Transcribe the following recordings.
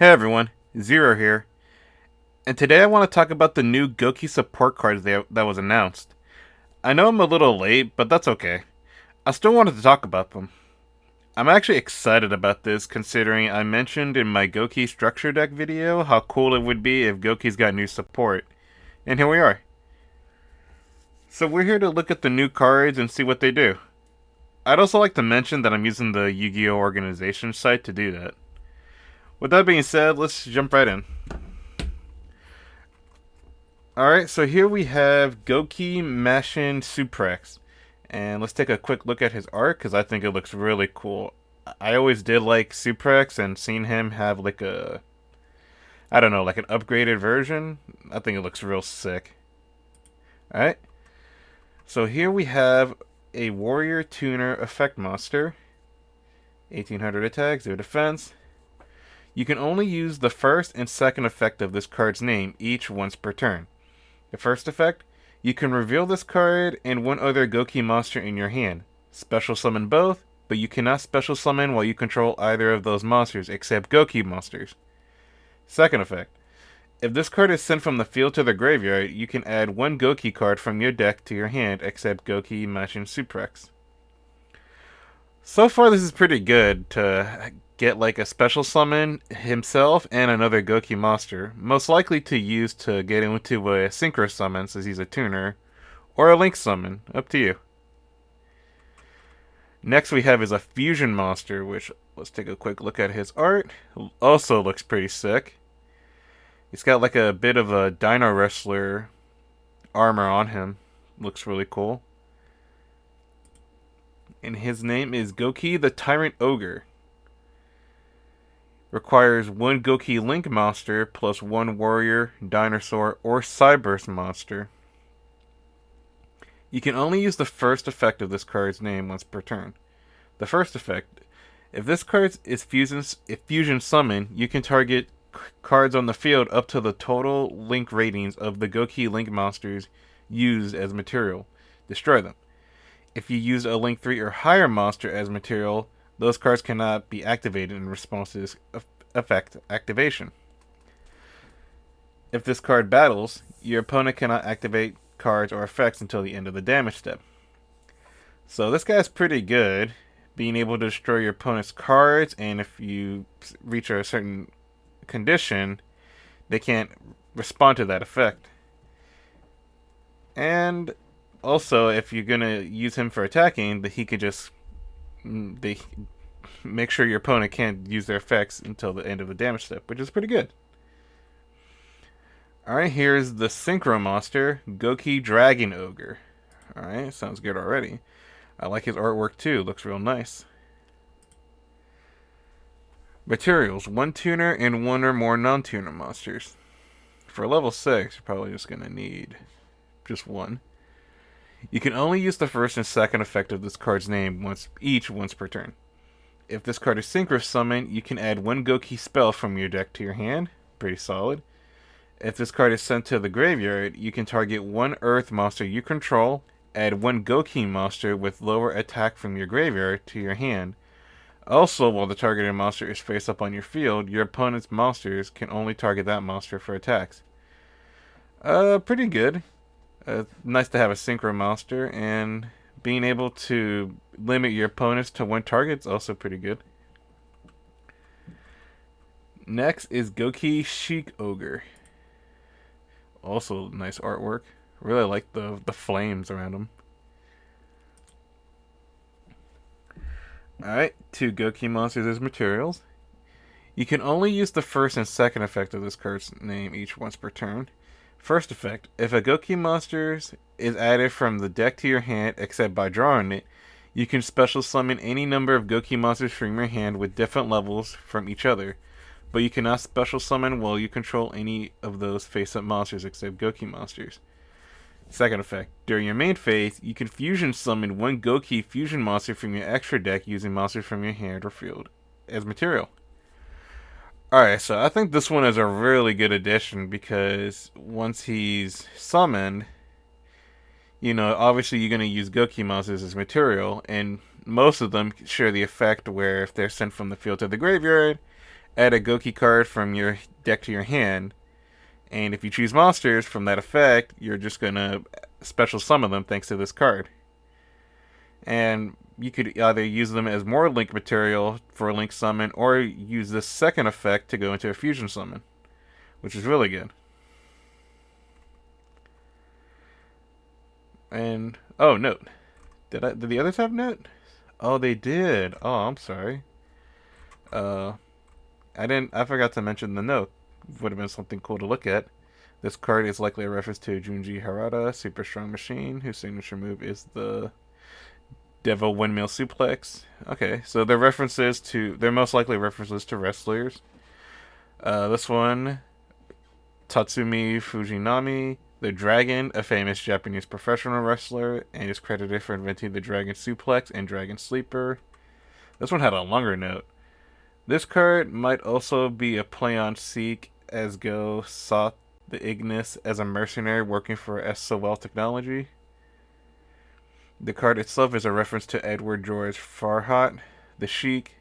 Hey everyone, Zero here, and today I want to talk about the new Gouki support cards that was announced. I know I'm a little late, but that's okay. I still wanted to talk about them. I'm actually excited about this considering I mentioned in my Gouki structure deck video how cool it would be if Gouki's got new support. And here we are. So we're here to look at the new cards and see what they do. I'd also like to mention that I'm using the Yu-Gi-Oh organization site to do that. With that being said, let's jump right in. Alright, so here we have Gouki Mashin Suprex. And let's take a quick look at his art because I think it looks really cool. I always did like Suprex and seen him have like I don't know, like an upgraded version. I think it looks real sick. Alright, so here we have a Warrior Tuner Effect Monster. 1800 attack, 0 defense. You can only use the first and second effect of this card's name, each once per turn. The first effect, you can reveal this card and one other Gouki monster in your hand. Special summon both, but you cannot special summon while you control either of those monsters except Gouki monsters. Second effect, if this card is sent from the field to the graveyard, you can add one Gouki card from your deck to your hand except Gouki Mashin Suprex. So far this is pretty good to get like a special summon himself and another Gouki monster, most likely to use to get into a synchro summon since he's a tuner, or a link summon, up to you. Next we have is a fusion monster, which let's take a quick look at his art. Also looks pretty sick. He's got like a bit of a Dino Wrestler armor on him. Looks really cool. And his name is Gouki the Tyrant Ogre. Requires one Gouki Link monster plus one Warrior, Dinosaur, or Cyburst monster. You can only use the first effect of this card's name once per turn. The first effect, if this card is fusion summon, you can target cards on the field up to the total Link ratings of the Gouki Link monsters used as material. Destroy them. If you use a Link 3 or higher monster as material, those cards cannot be activated in response to this effect activation. If this card battles, your opponent cannot activate cards or effects until the end of the damage step. So this guy's pretty good, being able to destroy your opponent's cards, and if you reach a certain condition, they can't respond to that effect. And also, if you're gonna use him for attacking, he could just make sure your opponent can't use their effects until the end of the damage step, which is pretty good. Alright, here's the Synchro monster, Gouki Dragon Ogre. Alright, sounds good already. I like his artwork too, looks real nice. Materials, one tuner and one or more non-tuner monsters. For level 6, you're probably just gonna need just one. You can only use the first and second effect of this card's name once per turn. If this card is synchro summoned, you can add one Gouki spell from your deck to your hand. Pretty solid. If this card is sent to the graveyard, you can target one Earth monster you control, add one Gouki monster with lower attack from your graveyard to your hand. Also, while the targeted monster is face up on your field, your opponent's monsters can only target that monster for attacks. Pretty good. Nice to have a synchro monster, and being able to limit your opponents to one target is also pretty good. Next is Gouki Chic Ogre. Also nice artwork. Really like the flames around him. Alright, two Gouki monsters as materials. You can only use the first and second effect of this card's name each once per turn. First effect, if a Gouki monster is added from the deck to your hand except by drawing it, you can special summon any number of Gouki monsters from your hand with different levels from each other, but you cannot special summon while you control any of those face-up monsters except Gouki monsters. Second effect, during your main phase, you can fusion summon one Gouki fusion monster from your extra deck using monsters from your hand or field as material. Alright, so I think this one is a really good addition because once he's summoned, obviously you're going to use Gouki monsters as material, and most of them share the effect where if they're sent from the field to the graveyard, add a Gouki card from your deck to your hand, and if you choose monsters from that effect, you're just gonna special summon them thanks to this card. And you could either use them as more link material for a link summon, or use this second effect to go into a fusion summon, which is really good. And oh, note. Did the others have note? Oh, they did. Oh, I'm sorry. Uh, I forgot to mention the note. Would have been something cool to look at. This card is likely a reference to Junji Harada, super strong machine, whose signature move is the Devil Windmill Suplex. Okay, so they're most likely references to wrestlers. This one, Tatsumi Fujinami, the Dragon, a famous Japanese professional wrestler, and is credited for inventing the Dragon Suplex and Dragon Sleeper. This one had a longer note. This card might also be a play on Seek, as Go sought the Ignis as a mercenary working for SOL Technology. The card itself is a reference to Edward George Farhat, the Sheik,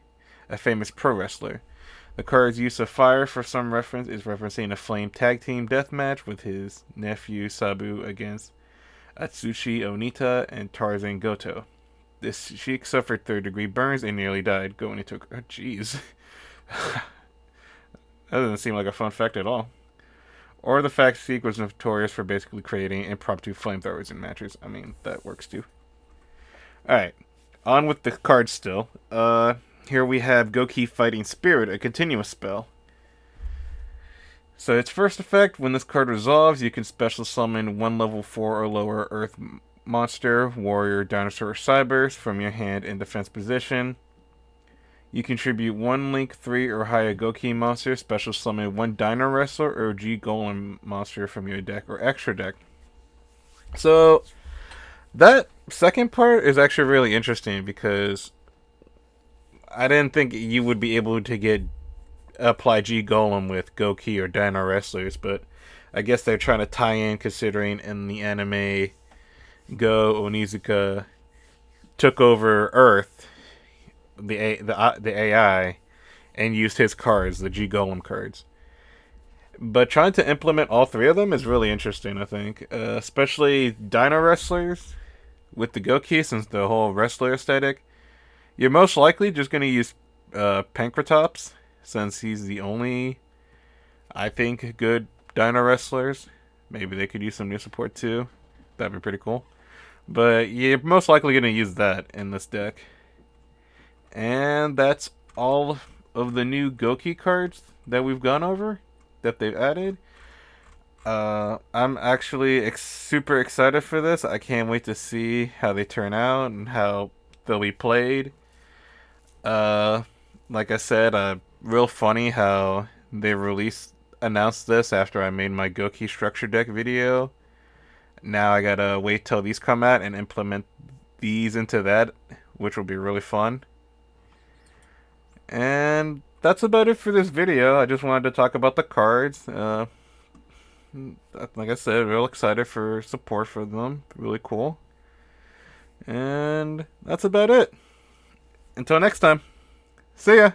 a famous pro wrestler. The card's use of fire for some reference is referencing a flame tag team deathmatch with his nephew Sabu against Atsushi Onita and Tarzan Goto. This Sheik suffered third-degree burns and nearly died going into... Oh, jeez. That doesn't seem like a fun fact at all. Or the fact Sheik was notorious for basically creating impromptu flamethrowers in matches. I mean, that works too. Alright, on with the cards still. Here we have Gouki Fighting Spirit, a continuous spell. So its first effect, when this card resolves, you can special summon one level 4 or lower Earth monster, warrior, dinosaur, or cyberse from your hand in defense position. You contribute one Link 3 or higher Gouki monster, special summon one Dino Wrestler or G Golem monster from your deck or extra deck. So, that second part is actually really interesting because I didn't think you would be able to apply G Golem with Gouki or Dino Wrestlers, but I guess they're trying to tie in considering in the anime Go Onizuka took over Earth, the AI, and used his cards, the G Golem cards. But trying to implement all three of them is really interesting, I think. Especially Dino Wrestlers with the Gouki, since the whole wrestler aesthetic. You're most likely just going to use Pankratops, since he's the only, I think, good Dino Wrestlers. Maybe they could use some new support too. That'd be pretty cool. But you're most likely going to use that in this deck. And that's all of the new Gouki cards that we've gone over, that they've added. I'm actually super excited for this. I can't wait to see how they turn out and how they'll be played. Like I said, real funny how they announced this after I made my Gouki structure deck video. Now I gotta wait till these come out and implement these into that, which will be really fun. And that's about it for this video. I just wanted to talk about the cards. Like I said, real excited for support for them. Really cool. And that's about it. Until next time. See ya!